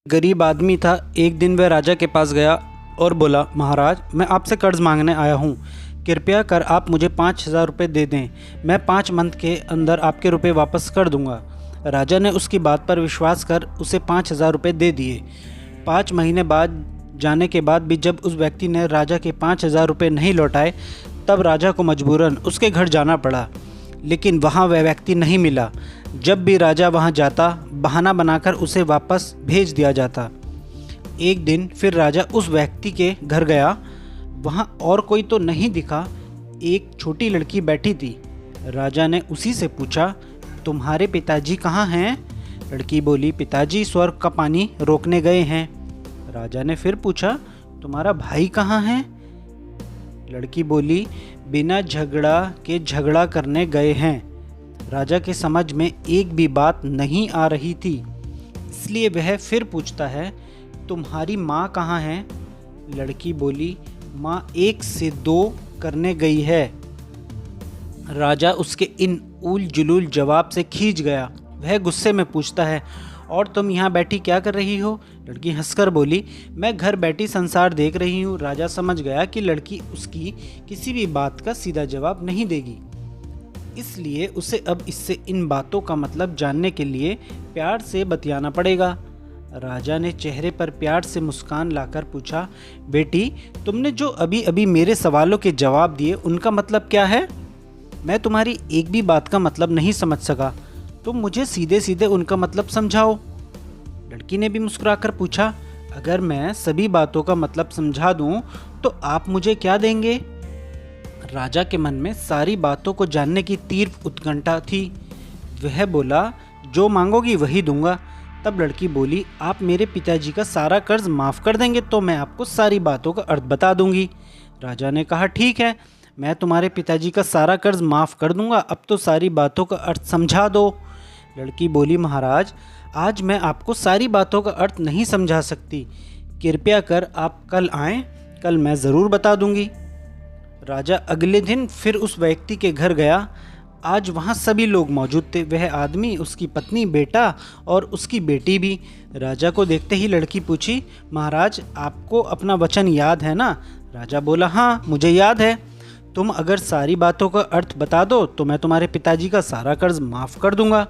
गरीब आदमी था। एक दिन वह राजा के पास गया और बोला, महाराज, मैं आपसे कर्ज मांगने आया हूँ। कृपया कर आप मुझे 5,000 रुपये दे दें। मैं 5 मंथ के अंदर आपके रुपये वापस कर दूंगा। राजा ने उसकी बात पर विश्वास कर उसे 5,000 रुपये दे दिए। 5 महीने बाद जाने के बाद भी जब उस व्यक्ति ने राजा के 5,000 रुपये नहीं लौटाए, तब राजा को मजबूरन उसके घर जाना पड़ा। लेकिन वहाँ वह व्यक्ति नहीं मिला। जब भी राजा वहाँ जाता, बहाना बनाकर उसे वापस भेज दिया जाता। एक दिन फिर राजा उस व्यक्ति के घर गया। वहाँ और कोई तो नहीं दिखा, एक छोटी लड़की बैठी थी। राजा ने उसी से पूछा, तुम्हारे पिताजी कहाँ हैं? लड़की बोली, पिताजी स्वर्ग का पानी रोकने गए हैं। राजा ने फिर पूछा, तुम्हारा भाई कहाँ है? लड़की बोली, बिना झगड़ा के झगड़ा करने गए हैं। राजा के समझ में एक भी बात नहीं आ रही थी, इसलिए वह फिर पूछता है, तुम्हारी माँ कहाँ है? लड़की बोली, माँ 1 से 2 करने गई है। राजा उसके इन उल जुलूल जवाब से खींच गया। वह गुस्से में पूछता है, और तुम यहाँ बैठी क्या कर रही हो? लड़की हंसकर बोली, मैं घर बैठी संसार देख रही हूँ। राजा समझ गया कि लड़की उसकी किसी भी बात का सीधा जवाब नहीं देगी, इसलिए उसे अब इससे इन बातों का मतलब जानने के लिए प्यार से बतियाना पड़ेगा। राजा ने चेहरे पर प्यार से मुस्कान लाकर पूछा, बेटी, तुमने जो अभी अभी मेरे सवालों के जवाब दिए, उनका मतलब क्या है? मैं तुम्हारी एक भी बात का मतलब नहीं समझ सका। तुम मुझे सीधे सीधे उनका मतलब समझाओ। लड़की ने भी मुस्कुराकर पूछा, अगर मैं सभी बातों का मतलब समझा दूं तो आप मुझे क्या देंगे? राजा के मन में सारी बातों को जानने की तीव्र उत्कंठा थी। वह बोला, जो मांगोगी वही दूंगा। तब लड़की बोली, आप मेरे पिताजी का सारा कर्ज माफ़ कर देंगे तो मैं आपको सारी बातों का अर्थ बता दूंगी। राजा ने कहा, ठीक है, मैं तुम्हारे पिताजी का सारा कर्ज माफ़ कर दूंगा, अब तो सारी बातों का अर्थ समझा दो। लड़की बोली, महाराज, आज मैं आपको सारी बातों का अर्थ नहीं समझा सकती। कृपया कर आप कल आएँ, कल मैं ज़रूर बता दूंगी। राजा अगले दिन फिर उस व्यक्ति के घर गया। आज वहाँ सभी लोग मौजूद थे, वह आदमी, उसकी पत्नी, बेटा और उसकी बेटी भी। राजा को देखते ही लड़की पूछी, महाराज, आपको अपना वचन याद है ना? राजा बोला, हाँ, मुझे याद है। तुम अगर सारी बातों का अर्थ बता दो तो मैं तुम्हारे पिताजी का सारा कर्ज माफ़ कर दूंगा।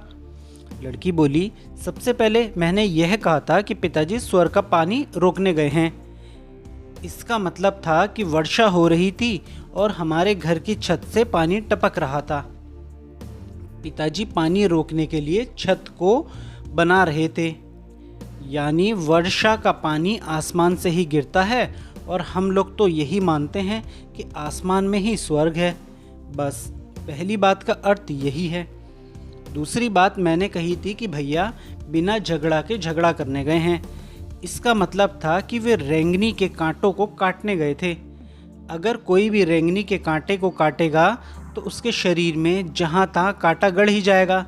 लड़की बोली, सबसे पहले मैंने यह कहा था कि पिताजी स्वर्ग का पानी रोकने गए हैं। इसका मतलब था कि वर्षा हो रही थी और हमारे घर की छत से पानी टपक रहा था। पिताजी पानी रोकने के लिए छत को बना रहे थे, यानी वर्षा का पानी आसमान से ही गिरता है और हम लोग तो यही मानते हैं कि आसमान में ही स्वर्ग है। बस पहली बात का अर्थ यही है। दूसरी बात मैंने कही थी कि भैया बिना झगड़ा के झगड़ा करने गए हैं। इसका मतलब था कि वे रेंगनी के कांटों को काटने गए थे। अगर कोई भी रेंगनी के कांटे को काटेगा तो उसके शरीर में जहाँ तहाँ कांटा गड़ ही जाएगा,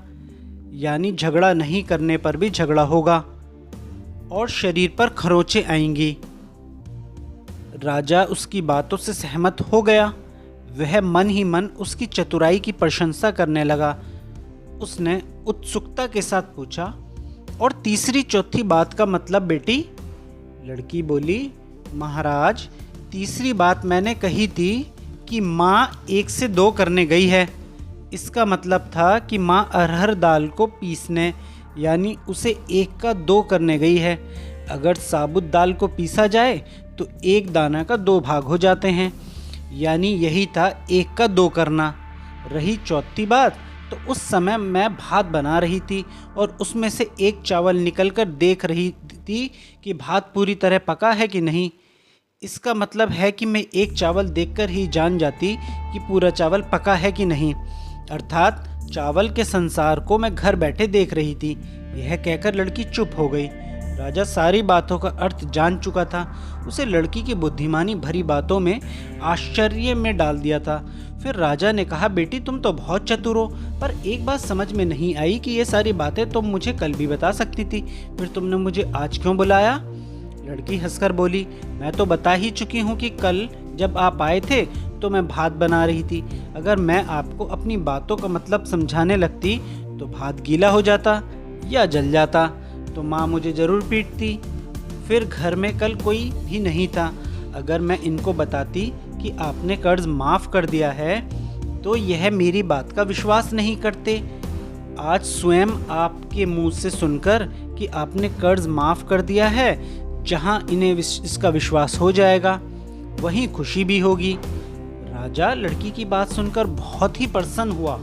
यानी झगड़ा नहीं करने पर भी झगड़ा होगा और शरीर पर खरोंचें आएंगी। राजा उसकी बातों से सहमत हो गया। वह मन ही मन उसकी चतुराई की प्रशंसा करने लगा। उसने उत्सुकता के साथ पूछा, और तीसरी चौथी बात का मतलब बेटी? लड़की बोली, महाराज, तीसरी बात मैंने कही थी कि माँ 1 से 2 करने गई है। इसका मतलब था कि माँ अरहर दाल को पीसने, यानी उसे 1 का 2 करने गई है। अगर साबुत दाल को पीसा जाए तो 1 दाना का 2 भाग हो जाते हैं, यानी यही था 1 का 2 करना। रही चौथी बात, तो उस समय मैं भात बना रही थी और उसमें से एक चावल निकलकर देख रही थी कि भात पूरी तरह पका है कि नहीं। इसका मतलब है कि मैं एक चावल देखकर ही जान जाती कि पूरा चावल पका है कि नहीं, अर्थात चावल के संसार को मैं घर बैठे देख रही थी। यह कहकर लड़की चुप हो गई। राजा सारी बातों का अर्थ जान चुका था। उसे लड़की की बुद्धिमानी भरी बातों में आश्चर्य में डाल दिया था। फिर राजा ने कहा, बेटी, तुम तो बहुत चतुर हो, पर एक बात समझ में नहीं आई कि ये सारी बातें तुम मुझे कल भी बता सकती थी, फिर तुमने मुझे आज क्यों बुलाया? लड़की हंसकर बोली, मैं तो बता ही चुकी हूँ कि कल जब आप आए थे तो मैं भात बना रही थी। अगर मैं आपको अपनी बातों का मतलब समझाने लगती तो भात गीला हो जाता या जल जाता, तो माँ मुझे ज़रूर पीटती फिर घर में कल कोई भी नहीं था। अगर मैं इनको बताती कि आपने कर्ज माफ़ कर दिया है तो यह मेरी बात का विश्वास नहीं करते। आज स्वयं आपके मुंह से सुनकर कि आपने कर्ज माफ़ कर दिया है, जहां इन्हें इसका विश्वास हो जाएगा वहीं खुशी भी होगी। राजा लड़की की बात सुनकर बहुत ही प्रसन्न हुआ।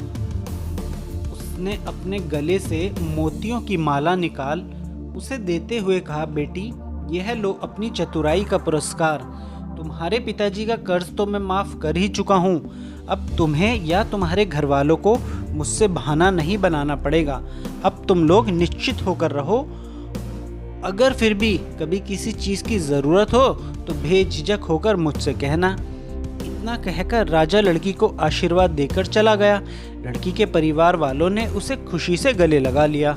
उसने अपने गले से मोतियों की माला निकाल उसे देते हुए कहा, बेटी यह लो अपनी चतुराई का पुरस्कार। तुम्हारे पिताजी का कर्ज तो मैं माफ़ कर ही चुका हूँ। अब तुम्हें या तुम्हारे घर वालों को मुझसे बहाना नहीं बनाना पड़ेगा। अब तुम लोग निश्चित होकर रहो। अगर फिर भी कभी किसी चीज़ की ज़रूरत हो तो बेझिझक होकर मुझसे कहना। इतना कहकर राजा लड़की को आशीर्वाद देकर चला गया। लड़की के परिवार वालों ने उसे खुशी से गले लगा लिया।